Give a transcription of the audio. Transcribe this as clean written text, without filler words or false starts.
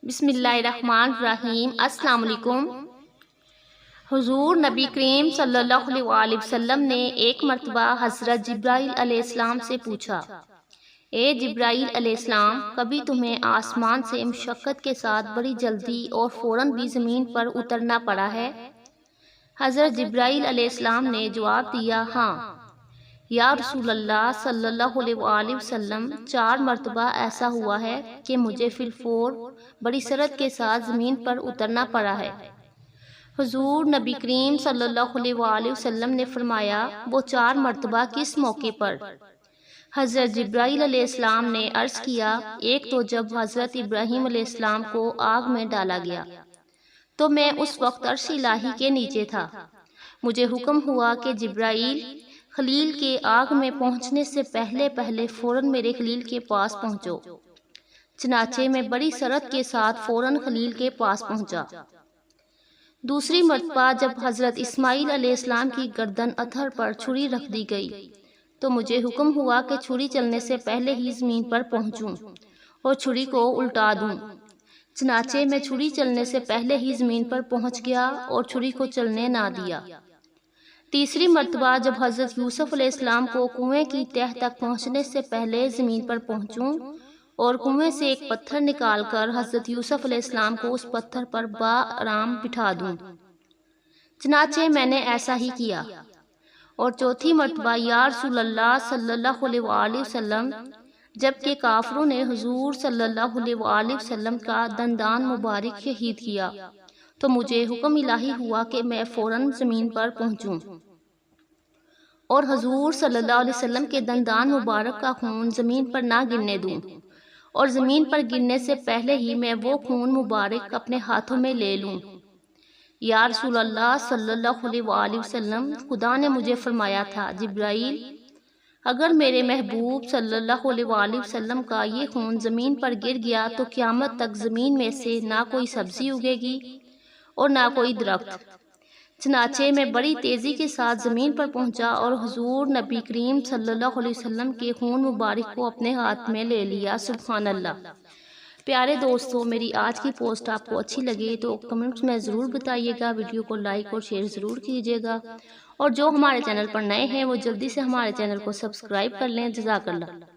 بسم اللہ الرحمن الرحیم۔ السلام علیکم۔ حضور نبی کریم صلی اللہ علیہ وسلم نے ایک مرتبہ حضرت جبرائیل علیہ السلام سے پوچھا، اے جبرائیل علیہ السلام، کبھی تمہیں آسمان سے مشقت کے ساتھ بڑی جلدی اور فوراً بھی زمین پر اترنا پڑا ہے؟ حضرت جبرائیل علیہ السلام نے جواب دیا، ہاں یا رسول اللہ صلی اللہ علیہ وسلم، 4 مرتبہ ایسا ہوا ہے کہ مجھے فی الفور بڑی سرعت کے ساتھ زمین پر اترنا پڑا ہے۔ حضور نبی کریم صلی اللہ علیہ وسلم نے فرمایا، وہ 4 مرتبہ کس موقع پر؟ حضرت جبرائیل علیہ السلام نے عرض کیا، ایک تو جب حضرت ابراہیم علیہ السلام کو آگ میں ڈالا گیا تو میں اس وقت عرش الہی کے نیچے تھا، مجھے حکم ہوا کہ جبرائیل خلیل کے آگ میں پہنچنے سے پہلے فوراً میرے خلیل کے پاس پہنچو۔ چنانچہ میں بڑی سرعت کے ساتھ فوراً خلیل کے پاس پہنچا۔ دوسری مرتبہ جب حضرت اسماعیل علیہ السلام کی گردن اتھر پر چھری رکھ دی گئی تو مجھے حکم ہوا کہ چھری چلنے سے پہلے ہی زمین پر پہنچوں اور چھری کو الٹا دوں۔ چنانچہ میں چھری چلنے سے پہلے ہی زمین پر پہنچ گیا اور چھری کو چلنے نہ دیا۔ تیسری مرتبہ جب حضرت یوسف علیہ السلام کو کنویں کی تہہ تک پہنچنے سے پہلے زمین پر پہنچوں اور کنویں سے ایک پتھر نکال کر حضرت یوسف علیہ السلام کو اس پتھر پر بآرام بٹھا دوں۔ چنانچہ میں نے ایسا ہی کیا۔ اور چوتھی مرتبہ یا رسول اللہ صلی اللہ علیہ وسلم، جبکہ کافروں نے حضور صلی اللہ علیہ وسلم کا دندان مبارک شہید کیا تو مجھے حکم الہی ہوا کہ میں فوراً زمین پر پہنچوں اور حضور صلی اللہ علیہ وسلم کے دندان مبارک کا خون زمین پر نہ گرنے دوں، اور زمین پر گرنے سے پہلے ہی میں وہ خون مبارک اپنے ہاتھوں میں لے لوں۔ یا رسول اللہ صلی اللہ علیہ وسلم، خدا نے مجھے فرمایا تھا، جبرائیل، اگر میرے محبوب صلی اللہ علیہ وسلم کا یہ خون زمین پر گر گیا تو قیامت تک زمین میں سے نہ کوئی سبزی اگے گی اور نہ کوئی درخت۔ چنانچہ میں بڑی تیزی کے ساتھ زمین پر پہنچا اور حضور نبی کریم صلی اللہ علیہ وسلم کے خون مبارک کو اپنے ہاتھ میں لے لیا۔ سبحان اللہ۔ پیارے دوستو، میری آج کی پوسٹ آپ کو اچھی لگے تو کمنٹس میں ضرور بتائیے گا، ویڈیو کو لائک اور شیئر ضرور کیجیے گا، اور جو ہمارے چینل پر نئے ہیں وہ جلدی سے ہمارے چینل کو سبسکرائب کر لیں۔ جزاک اللہ۔